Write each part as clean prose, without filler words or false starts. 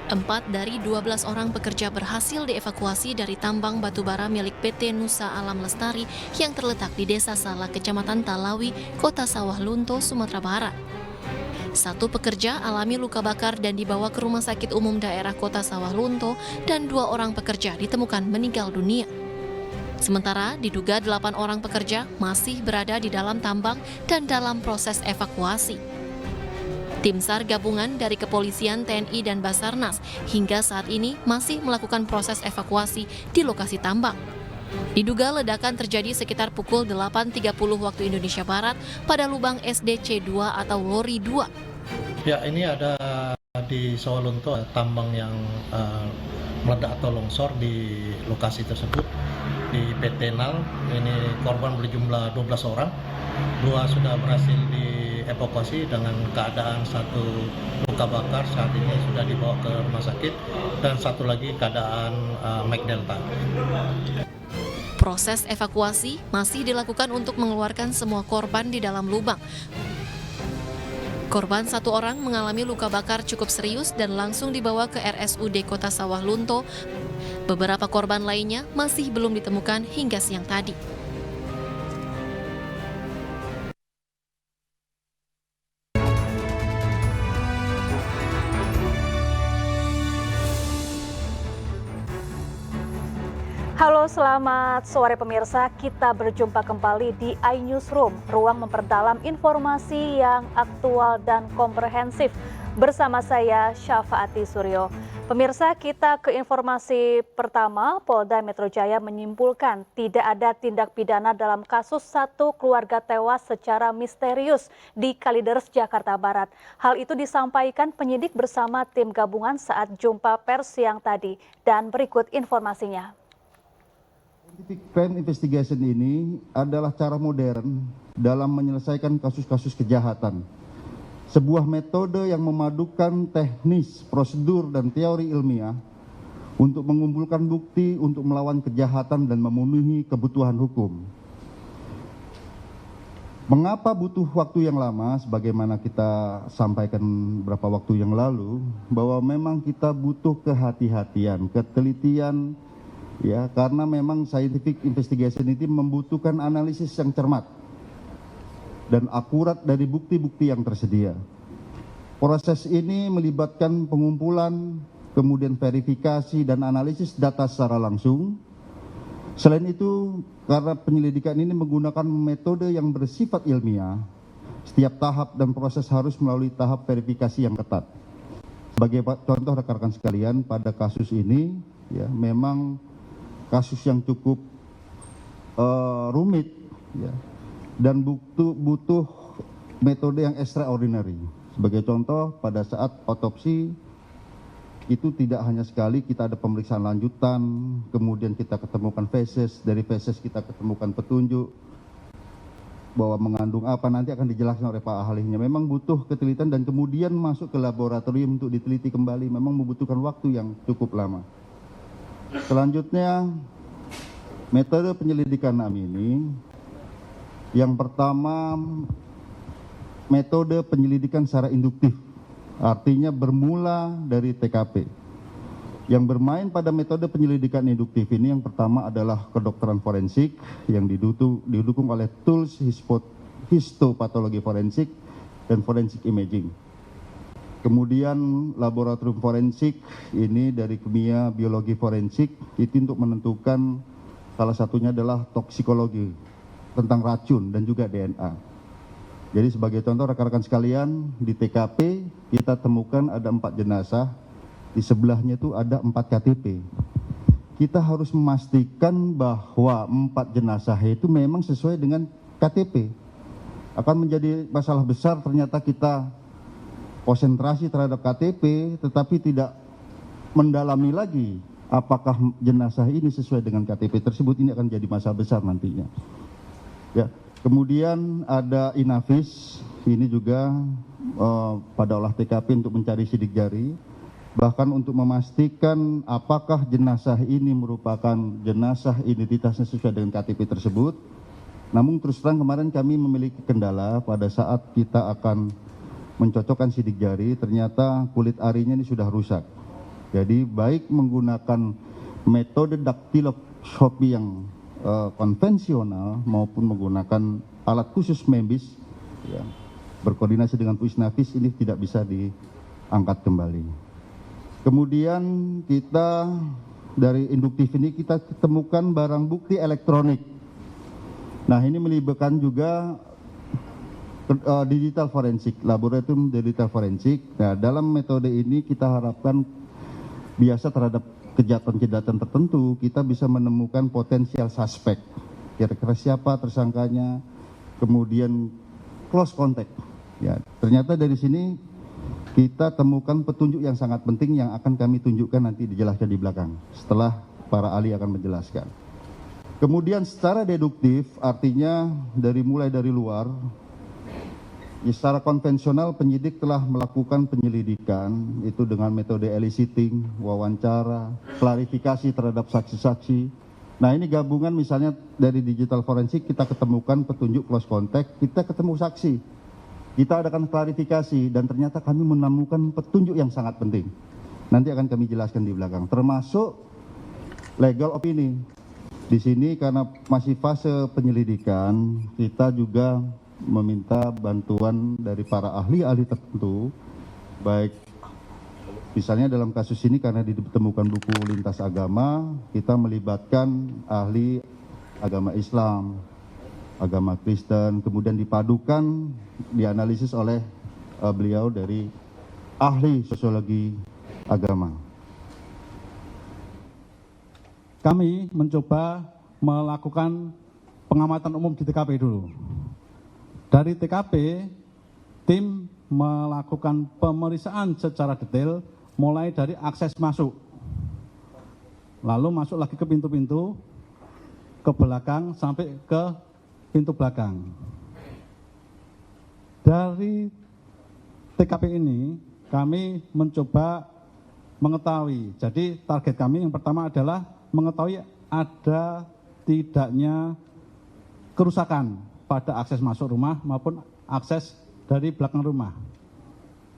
4 dari 12 orang pekerja berhasil dievakuasi dari tambang batubara milik PT Nusa Alam Lestari yang terletak di Desa Salak, Kecamatan Talawi, Kota Sawah Lunto, Sumatera Barat. Satu pekerja alami luka bakar dan dibawa ke Rumah Sakit Umum Daerah Kota Sawah Lunto dan 2 orang pekerja ditemukan meninggal dunia. Sementara diduga 8 orang pekerja masih berada di dalam tambang dan dalam proses evakuasi. Tim SAR gabungan dari Kepolisian, TNI, dan Basarnas hingga saat ini masih melakukan proses evakuasi di lokasi tambang. Diduga ledakan terjadi sekitar pukul 8.30 waktu Indonesia Barat pada lubang SDC 2 atau Lori 2. Ya, ini ada di Sawalunto tambang yang meledak atau longsor di lokasi tersebut di PT NAL. Ini korban berjumlah 12 orang. 2 sudah berhasil dievakuasi dengan keadaan satu luka bakar, saat ini sudah dibawa ke rumah sakit, dan satu lagi keadaan Mac Delta. Proses evakuasi masih dilakukan untuk mengeluarkan semua korban di dalam lubang. Korban 1 orang mengalami luka bakar cukup serius dan langsung dibawa ke RSUD Kota Sawah Lunto. Beberapa korban lainnya masih belum ditemukan hingga siang tadi. Halo, selamat sore pemirsa. Kita berjumpa kembali di iNewsroom, ruang memperdalam informasi yang aktual dan komprehensif. Bersama saya, Syafaati Suryo. Pemirsa, kita ke informasi pertama. Polda Metro Jaya menyimpulkan tidak ada tindak pidana dalam kasus satu keluarga tewas secara misterius di Kalideres, Jakarta Barat. Hal itu disampaikan penyidik bersama tim gabungan saat jumpa pers siang tadi. Dan berikut informasinya. Scientific Crime Investigation ini adalah cara modern dalam menyelesaikan kasus-kasus kejahatan. Sebuah metode yang memadukan teknis, prosedur, dan teori ilmiah untuk mengumpulkan bukti untuk melawan kejahatan dan memenuhi kebutuhan hukum. Mengapa butuh waktu yang lama? Sebagaimana kita sampaikan beberapa waktu yang lalu, bahwa memang kita butuh kehati-hatian, ketelitian, ya, karena memang scientific investigation ini membutuhkan analisis yang cermat dan akurat dari bukti-bukti yang tersedia. Proses ini melibatkan pengumpulan, kemudian verifikasi dan analisis data secara langsung. Selain itu, karena penyelidikan ini menggunakan metode yang bersifat ilmiah, setiap tahap dan proses harus melalui tahap verifikasi yang ketat. Sebagai contoh rekan-rekan sekalian, pada kasus ini ya memang kasus yang cukup rumit, ya, dan butuh metode yang extraordinary. Sebagai contoh, pada saat otopsi itu tidak hanya sekali kita ada pemeriksaan lanjutan, kemudian kita ketemukan feses, dari feses kita ketemukan petunjuk bahwa mengandung apa, nanti akan dijelaskan oleh Pak ahlinya. Memang butuh ketelitian dan kemudian masuk ke laboratorium untuk diteliti kembali, memang membutuhkan waktu yang cukup lama. Selanjutnya, metode penyelidikan kami ini, yang pertama, metode penyelidikan secara induktif, artinya bermula dari TKP. Yang bermain pada metode penyelidikan induktif ini, yang pertama adalah kedokteran forensik yang didukung oleh tools histopatologi forensik dan forensik imaging. Kemudian laboratorium forensik ini dari kimia biologi forensik itu untuk menentukan, salah satunya adalah toksikologi tentang racun dan juga DNA. Jadi sebagai contoh rekan-rekan sekalian, di TKP kita temukan ada 4 jenazah, di sebelahnya itu ada 4 KTP. Kita harus memastikan bahwa 4 jenazah itu memang sesuai dengan KTP. Akan menjadi masalah besar ternyata kita konsentrasi terhadap KTP, tetapi tidak mendalami lagi apakah jenazah ini sesuai dengan KTP tersebut. Ini akan jadi masalah besar nantinya. Ya, kemudian ada Inavis, ini juga pada olah TKP untuk mencari sidik jari, bahkan untuk memastikan apakah jenazah ini merupakan jenazah identitasnya sesuai dengan KTP tersebut. Namun terus terang kemarin kami memiliki kendala pada saat kita akan mencocokkan sidik jari, ternyata kulit arinya ini sudah rusak. Jadi baik menggunakan metode daktiloskopi yang konvensional maupun menggunakan alat khusus MEMBIS, ya, berkoordinasi dengan Pusnafis, ini tidak bisa diangkat kembali. Kemudian kita dari induktif ini kita temukan barang bukti elektronik. Nah, ini melibatkan juga digital forensik, laboratorium digital forensik. Nah, dalam metode ini kita harapkan biasa terhadap kejahatan-kejahatan tertentu kita bisa menemukan potensial suspek. Kira-kira siapa tersangkanya, kemudian close contact. Ya, ternyata dari sini kita temukan petunjuk yang sangat penting yang akan kami tunjukkan nanti dijelaskan di belakang setelah para ahli akan menjelaskan. Kemudian secara deduktif, artinya mulai dari luar, ya, secara konvensional penyidik telah melakukan penyelidikan itu dengan metode eliciting, wawancara, klarifikasi terhadap saksi-saksi. Nah, ini gabungan misalnya dari digital forensik kita ketemukan petunjuk close contact, kita ketemu saksi. Kita adakan klarifikasi dan ternyata kami menemukan petunjuk yang sangat penting. Nanti akan kami jelaskan di belakang, termasuk legal opinion. Di sini karena masih fase penyelidikan, kita juga meminta bantuan dari para ahli-ahli tertentu, baik misalnya dalam kasus ini karena ditemukan buku lintas agama, kita melibatkan ahli agama Islam, agama Kristen, kemudian dipadukan, dianalisis oleh beliau dari ahli sosiologi agama. Kami mencoba melakukan pengamatan umum di TKP dulu. Dari TKP, tim melakukan pemeriksaan secara detail mulai dari akses masuk. Lalu masuk lagi ke pintu-pintu, ke belakang sampai ke pintu belakang. Dari TKP ini kami mencoba mengetahui. Jadi target kami yang pertama adalah mengetahui ada tidaknya kerusakan pada akses masuk rumah maupun akses dari belakang rumah.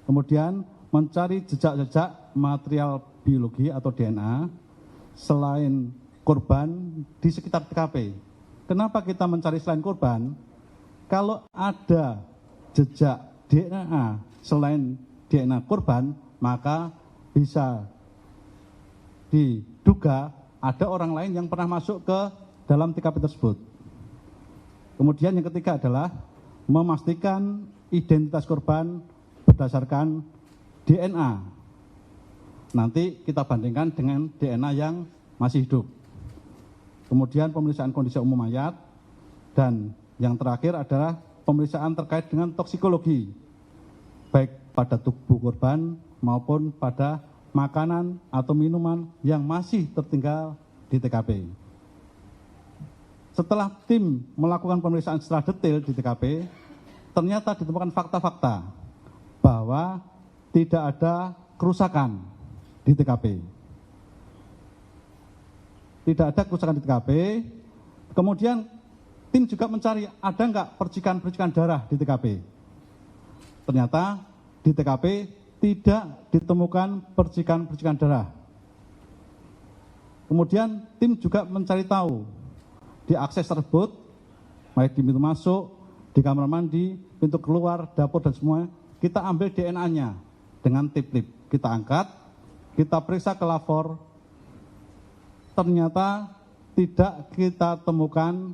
Kemudian mencari jejak-jejak material biologi atau DNA selain korban di sekitar TKP. Kenapa kita mencari selain korban? Kalau ada jejak DNA selain DNA korban, maka bisa diduga ada orang lain yang pernah masuk ke dalam TKP tersebut. Kemudian yang ketiga adalah memastikan identitas korban berdasarkan DNA. Nanti kita bandingkan dengan DNA yang masih hidup. Kemudian pemeriksaan kondisi umum mayat, dan yang terakhir adalah pemeriksaan terkait dengan toksikologi, baik pada tubuh korban maupun pada makanan atau minuman yang masih tertinggal di TKP. Setelah tim melakukan pemeriksaan secara detail di TKP, ternyata ditemukan fakta-fakta bahwa tidak ada kerusakan di TKP. Tidak ada kerusakan di TKP. Kemudian tim juga mencari ada nggak percikan-percikan darah di TKP. Ternyata di TKP tidak ditemukan percikan-percikan darah. Kemudian tim juga mencari tahu di akses tersebut, baik di pintu masuk, di kamar mandi, pintu keluar, dapur dan semua, kita ambil DNA-nya dengan tip-tip. Kita angkat, kita periksa ke lapor, ternyata tidak kita temukan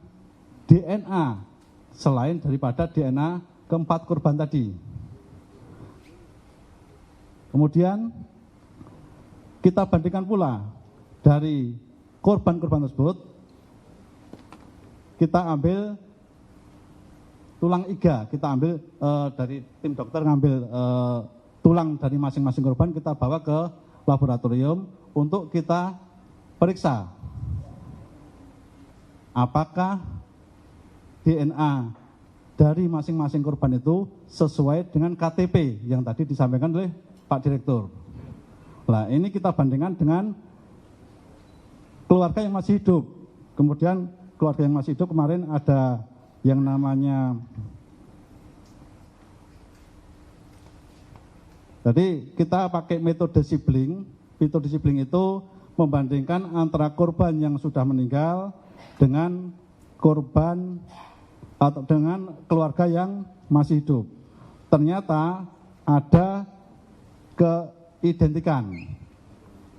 DNA selain daripada DNA keempat korban tadi. Kemudian kita bandingkan pula dari korban-korban tersebut, kita ambil tulang iga, kita ambil dari tim dokter ngambil tulang dari masing-masing korban, kita bawa ke laboratorium untuk kita periksa apakah DNA dari masing-masing korban itu sesuai dengan KTP yang tadi disampaikan oleh Pak Direktur. Nah, ini kita bandingkan dengan keluarga yang masih hidup. Kemudian keluarga yang masih hidup kemarin ada yang namanya, jadi kita pakai metode sibling, metodisibling itu membandingkan antara korban yang sudah meninggal dengan korban atau dengan keluarga yang masih hidup. Ternyata ada keidentikan.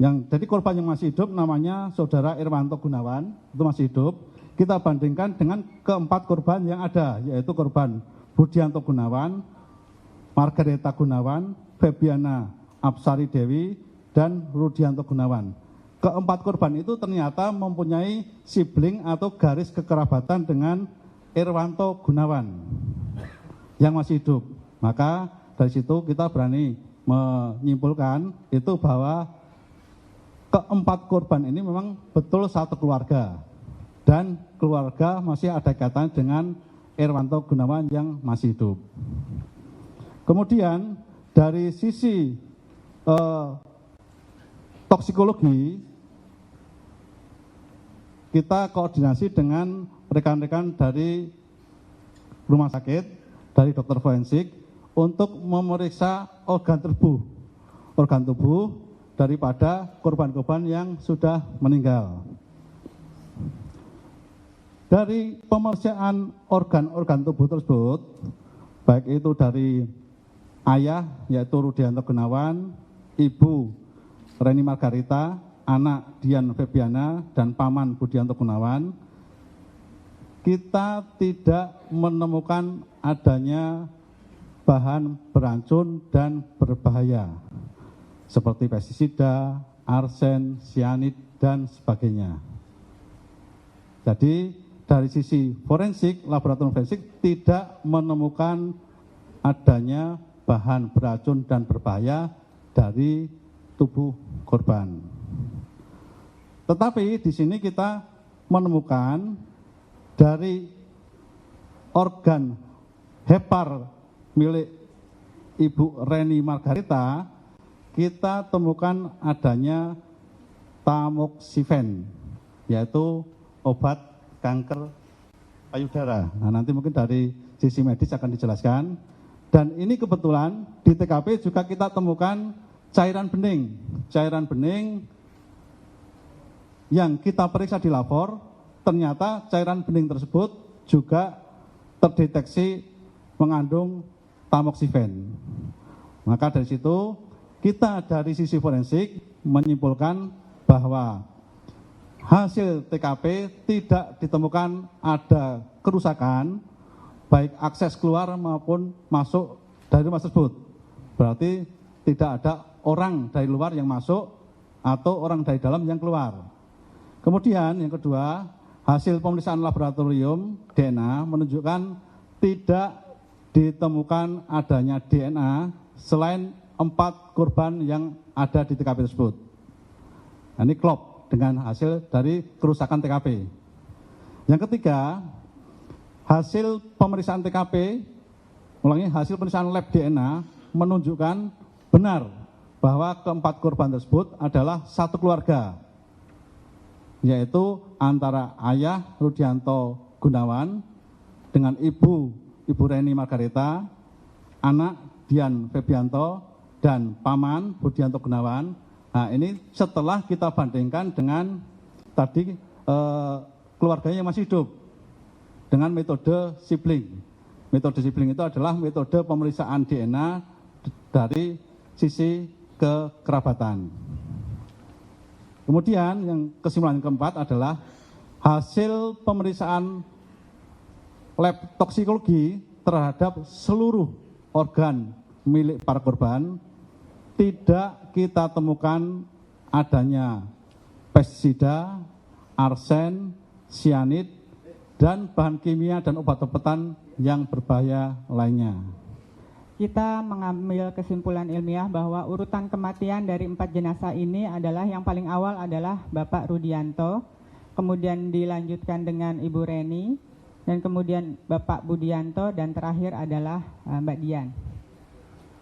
Jadi korban yang masih hidup namanya Saudara Irwanto Gunawan, itu masih hidup. Kita bandingkan dengan keempat korban yang ada, yaitu korban Budianto Gunawan, Margareta Gunawan, Febiana Apsari Dewi, dan Rudianto Gunawan. Keempat korban itu ternyata mempunyai sibling atau garis kekerabatan dengan Irwanto Gunawan yang masih hidup. Maka dari situ kita berani menyimpulkan itu bahwa keempat korban ini memang betul satu keluarga dan keluarga masih ada kaitan dengan Irwanto Gunawan yang masih hidup. Kemudian dari sisi toksikologi, kita koordinasi dengan rekan-rekan dari rumah sakit, dari dokter forensik untuk memeriksa organ tubuh daripada korban-korban yang sudah meninggal. Dari pemeriksaan organ-organ tubuh tersebut, baik itu dari ayah yaitu Rudianto Gunawan, ibu Reni Margarita, anak Dian Febiana, dan paman Budianto Gunawan, kita tidak menemukan adanya bahan beracun dan berbahaya seperti pestisida, arsen, sianid, dan sebagainya. Jadi dari sisi forensik, laboratorium forensik tidak menemukan adanya bahan beracun dan berbahaya dari tubuh korban. Tetapi di sini kita menemukan dari organ hepar milik Ibu Reni Margarita, kita temukan adanya tamoxifen, yaitu obat kanker payudara. Nah, nanti mungkin dari sisi medis akan dijelaskan. Dan ini kebetulan di TKP juga kita temukan cairan bening yang kita periksa di labor, ternyata cairan bening tersebut juga terdeteksi mengandung tamoxifen. Maka dari situ kita dari sisi forensik menyimpulkan bahwa hasil TKP tidak ditemukan ada kerusakan baik akses keluar maupun masuk dari rumah tersebut. Berarti tidak ada orang dari luar yang masuk atau orang dari dalam yang keluar. Kemudian yang kedua, hasil pemeriksaan laboratorium DNA menunjukkan tidak ditemukan adanya DNA selain 4 korban yang ada di TKP tersebut. Nah, ini klop dengan hasil dari kerusakan TKP. Yang ketiga, hasil pemeriksaan TKP, hasil pemeriksaan lab DNA menunjukkan benar bahwa keempat korban tersebut adalah satu keluarga, yaitu antara ayah Rudianto Gunawan dengan ibu Reni Margarita, anak Dian Febianto, dan paman Budianto Gunawan. Nah, ini setelah kita bandingkan dengan tadi keluarganya yang masih hidup dengan metode sibling. Metode sibling itu adalah metode pemeriksaan DNA dari sisi kekerabatan. Kemudian yang kesimpulan keempat adalah hasil pemeriksaan lab toksikologi terhadap seluruh organ milik para korban, tidak kita temukan adanya pestisida, arsen, sianid, dan bahan kimia dan obat-obatan yang berbahaya lainnya. Kita mengambil kesimpulan ilmiah bahwa urutan kematian dari 4 jenazah ini adalah yang paling awal adalah Bapak Rudianto, kemudian dilanjutkan dengan Ibu Reni, dan kemudian Bapak Budianto, dan terakhir adalah Mbak Dian.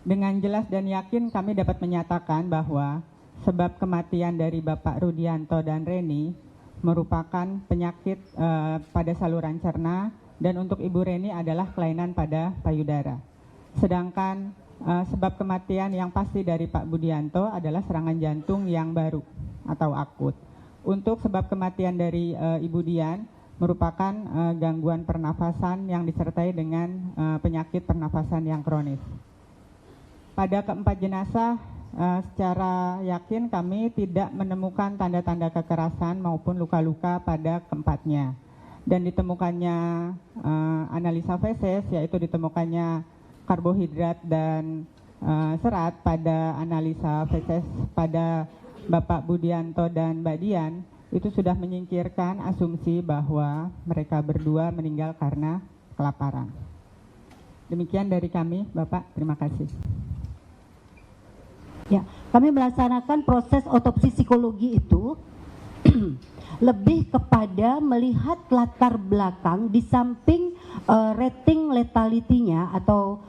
Dengan jelas dan yakin kami dapat menyatakan bahwa sebab kematian dari Bapak Rudianto dan Reni merupakan penyakit pada saluran cerna, dan untuk Ibu Reni adalah kelainan pada payudara. Sedangkan sebab kematian yang pasti dari Pak Budianto adalah serangan jantung yang baru atau akut. Untuk sebab kematian dari Ibu Dian merupakan gangguan pernafasan yang disertai dengan penyakit pernafasan yang kronis. Pada keempat jenazah, secara yakin kami tidak menemukan tanda-tanda kekerasan maupun luka-luka pada keempatnya. Dan ditemukannya analisa feses, yaitu ditemukannya karbohidrat dan serat pada analisa feses pada Bapak Budianto dan Mbak Dian, itu sudah menyingkirkan asumsi bahwa mereka berdua meninggal karena kelaparan. Demikian dari kami, Bapak. Terima kasih. Ya, kami melaksanakan proses otopsi psikologi itu lebih kepada melihat latar belakang di samping rating letality-nya atau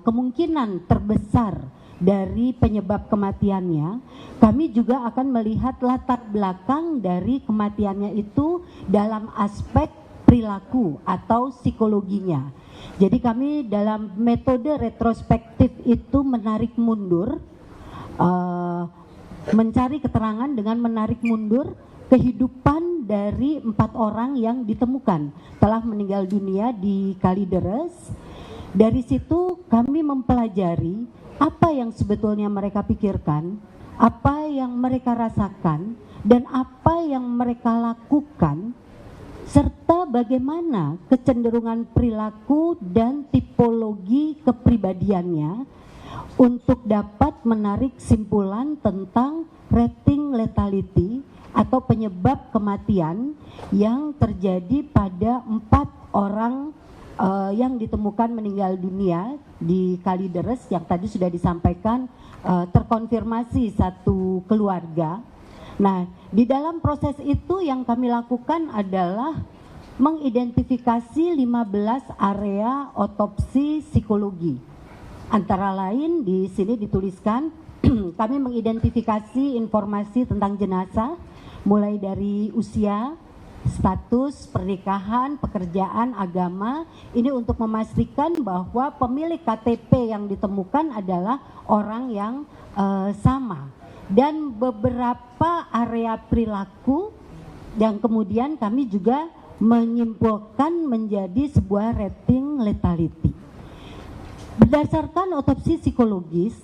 kemungkinan terbesar dari penyebab kematiannya. Kami juga akan melihat latar belakang dari kematiannya itu dalam aspek perilaku atau psikologinya. Jadi kami dalam metode retrospektif itu menarik mundur, mencari keterangan dengan menarik mundur kehidupan dari 4 orang yang ditemukan telah meninggal dunia di Kalideres. Dari situ kami mempelajari apa yang sebetulnya mereka pikirkan, apa yang mereka rasakan, dan apa yang mereka lakukan, serta bagaimana kecenderungan perilaku dan tipologi kepribadiannya untuk dapat menarik simpulan tentang rating lethality atau penyebab kematian yang terjadi pada 4 orang yang ditemukan meninggal dunia di Kalideres yang tadi sudah disampaikan terkonfirmasi satu keluarga. Nah, di dalam proses itu yang kami lakukan adalah mengidentifikasi 15 area otopsi psikologi. Antara lain di sini dituliskan kami mengidentifikasi informasi tentang jenazah mulai dari usia, status, pernikahan, pekerjaan, agama. Ini untuk memastikan bahwa pemilik KTP yang ditemukan adalah orang yang sama. Dan beberapa area perilaku yang kemudian kami juga menyimpulkan menjadi sebuah rating lethality. Berdasarkan otopsi psikologis,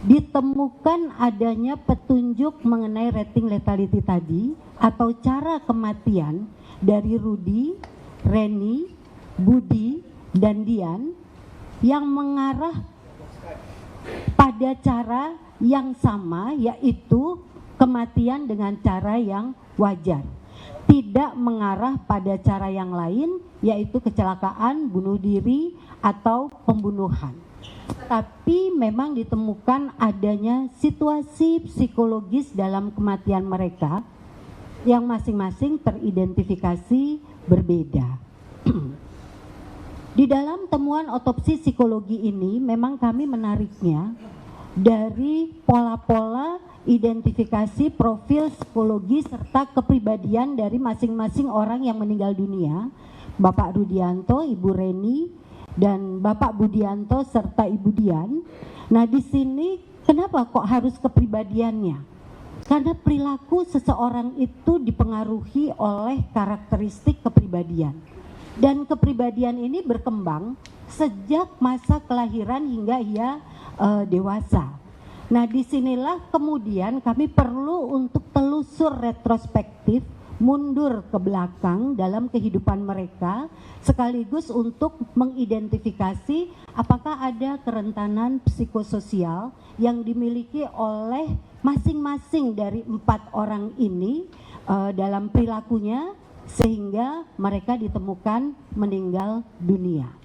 ditemukan adanya petunjuk mengenai rating lethality tadi atau cara kematian dari Rudi, Reni, Budi, dan Dian yang mengarah pada cara yang sama, yaitu kematian dengan cara yang wajar. Tidak mengarah pada cara yang lain, yaitu kecelakaan, bunuh diri, atau pembunuhan. Tapi memang ditemukan adanya situasi psikologis dalam kematian mereka yang masing-masing teridentifikasi berbeda. Di dalam temuan otopsi psikologi ini memang kami menariknya dari pola-pola identifikasi profil psikologi serta kepribadian dari masing-masing orang yang meninggal dunia, Bapak Rudianto, Ibu Reni, dan Bapak Budianto serta Ibu Dian. Nah, di sini kenapa kok harus kepribadiannya? Karena perilaku seseorang itu dipengaruhi oleh karakteristik kepribadian. Dan kepribadian ini berkembang sejak masa kelahiran hingga ia dewasa. Nah, disinilah kemudian kami perlu untuk telusur retrospektif, mundur ke belakang dalam kehidupan mereka, sekaligus untuk mengidentifikasi apakah ada kerentanan psikososial yang dimiliki oleh masing-masing dari 4 orang ini dalam perilakunya, sehingga mereka ditemukan meninggal dunia.